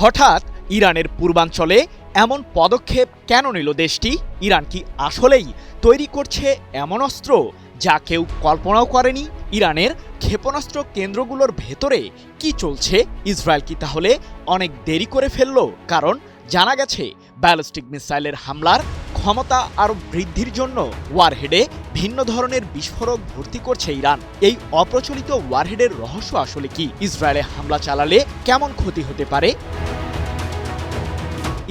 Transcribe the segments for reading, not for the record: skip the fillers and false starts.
হঠাৎ ইরানের পূর্বাঞ্চলে এমন পদক্ষেপ কেন নিল দেশটি? ইরান কি আসলেই তৈরি করছে এমন অস্ত্র যা কেউ কল্পনাও করেনি? ইরানের ক্ষেপণাস্ত্র কেন্দ্রগুলোর ভেতরে কি চলছে? ইসরায়েল কি তাহলে অনেক দেরি করে ফেলল? কারণ জানা গেছে ব্যালিস্টিক মিসাইলের হামলার ক্ষমতা আরও বৃদ্ধির জন্য ওয়ারহেডে ভিন্ন ধরনের বিস্ফোরক ভর্তি করছে ইরান। এই অপ্রচলিত ওয়ারহেডের রহস্য আসলে কি? ইসরায়েলে হামলা চালালে কেমন ক্ষতি হতে পারে?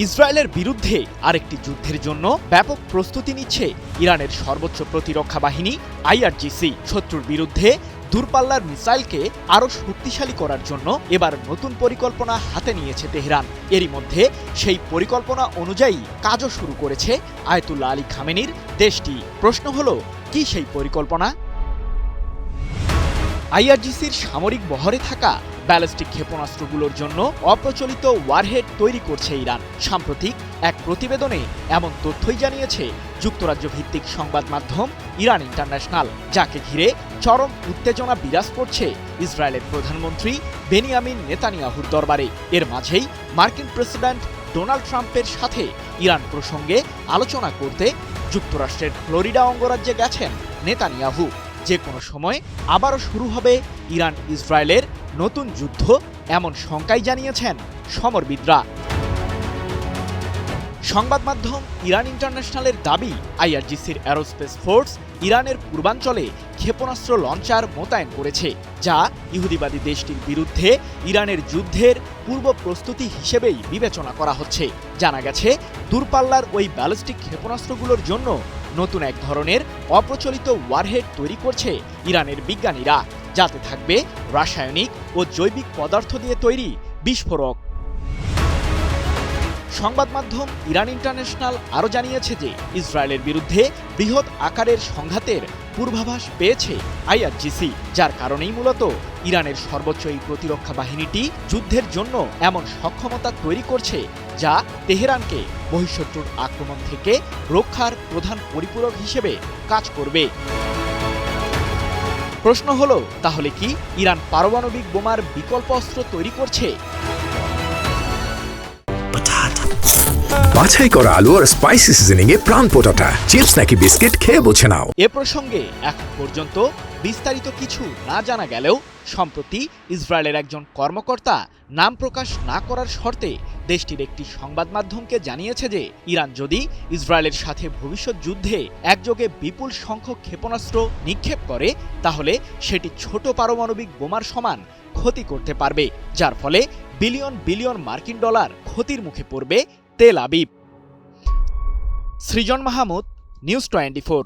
ইসরায়েলের বিরুদ্ধে আরেকটি যুদ্ধের জন্য ব্যাপক প্রস্তুতি নিচ্ছে ইরানের সর্বোচ্চ প্রতিরক্ষা বাহিনী আইআরজিসি। শত্রুর বিরুদ্ধে দূরপাল্লার মিসাইলকে আরও শক্তিশালী করার জন্য এবার নতুন পরিকল্পনা হাতে নিয়েছে তেহরান। এরই মধ্যে সেই পরিকল্পনা অনুযায়ী কাজও শুরু করেছে আয়াতুল্লাহ আলী খামেনির দেশটি। প্রশ্ন হলো, কি সেই পরিকল্পনা? আইআরজিসির সামরিক বহরে থাকা ব্যালিস্টিক ক্ষেপণাস্ত্রগুলোর জন্য অপ্রচলিত ওয়ারহেড তৈরি করছে ইরান। সাম্প্রতিক এক প্রতিবেদনে এমন তথ্যই জানিয়েছে যুক্তরাজ্য ভিত্তিক সংবাদ মাধ্যম ইরান ইন্টারন্যাশনাল, যাকে ঘিরে চরম উত্তেজনা বিরাজ করছে ইসরায়েলের প্রধানমন্ত্রী বেনিয়ামিন নেতানিয়াহুর দরবারে। এর মাঝেই মার্কিন প্রেসিডেন্ট ডোনাল্ড ট্রাম্পের সাথে ইরান প্রসঙ্গে আলোচনা করতে যুক্তরাষ্ট্রের ফ্লোরিডা অঙ্গরাজ্যে গেছেন নেতানিয়াহু। যে কোনো সময় আবারও শুরু হবে ইরান ইসরায়েলের নতুন যুদ্ধ, এমন শঙ্কাই জানিয়েছেন সমরবিদরা। সংবাদ মাধ্যম ইরান ইন্টারন্যাশনালের দাবি, আইআরজিসির অ্যারোস্পেস ফোর্স ইরানের পূর্বাঞ্চলে ক্ষেপণাস্ত্র লঞ্চার মোতায়েন করেছে, যা ইহুদিবাদী দেশটির বিরুদ্ধে ইরানের যুদ্ধের পূর্ব প্রস্তুতি হিসেবেই বিবেচনা করা হচ্ছে। জানা গেছে দূরপাল্লার ওই ব্যালিস্টিক ক্ষেপণাস্ত্রগুলোর জন্য নতুন এক ধরনের অপ্রচলিত ওয়ারহেড তৈরি করছে ইরানের বিজ্ঞানীরা, যাতে থাকবে রাসায়নিক ও জৈবিক পদার্থ দিয়ে তৈরি বিস্ফোরক। সংবাদ মাধ্যম ইরান ইন্টারন্যাশনাল আরও জানিয়েছে যে ইসরায়েলের বিরুদ্ধে বৃহৎ আকারের সংঘাতের পূর্বাভাস পেয়েছে আইআরজিসি, যার কারণেই মূলত ইরানের সর্বোচ্চ এই প্রতিরক্ষা বাহিনীটি যুদ্ধের জন্য এমন সক্ষমতা তৈরি করছে যা তেহরানকে বহিঃশত্রুর আক্রমণ থেকে রক্ষার প্রধান পরিপূরক হিসেবে কাজ করবে। প্রশ্ন হলো, তাহলে কি ইরান পারমাণবিক বোমার বিকল্প অস্ত্র তৈরি করছে? বাছাই করা আলু আর স্পাইসি সিজনিং এ প্রাণ পোটাটা চিপস নাকি বিস্কিট খেয়ে বুঝে নাও। এ প্রসঙ্গে এখন পর্যন্ত বিস্তারিত কিছু না জানা গেলেও সম্প্রতি ইসরায়েলের একজন কর্মকর্তা নাম প্রকাশ না করার শর্তে দেশটির একটি সংবাদ মাধ্যমকে জানিয়েছে যে ইরান যদি ইসরায়েলের সাথে ভবিষ্যৎ যুদ্ধে একযোগে বিপুল সংখ্যক ক্ষেপণাস্ত্র নিক্ষেপ করে, তাহলে সেটি ছোট পারমাণবিক বোমার সমান ক্ষতি করতে পারবে, যার ফলে বিলিয়ন বিলিয়ন মার্কিন ডলার ক্ষতির মুখে পড়বে তেল আবিব। সৃজন মাহমুদ, নিউজ 24।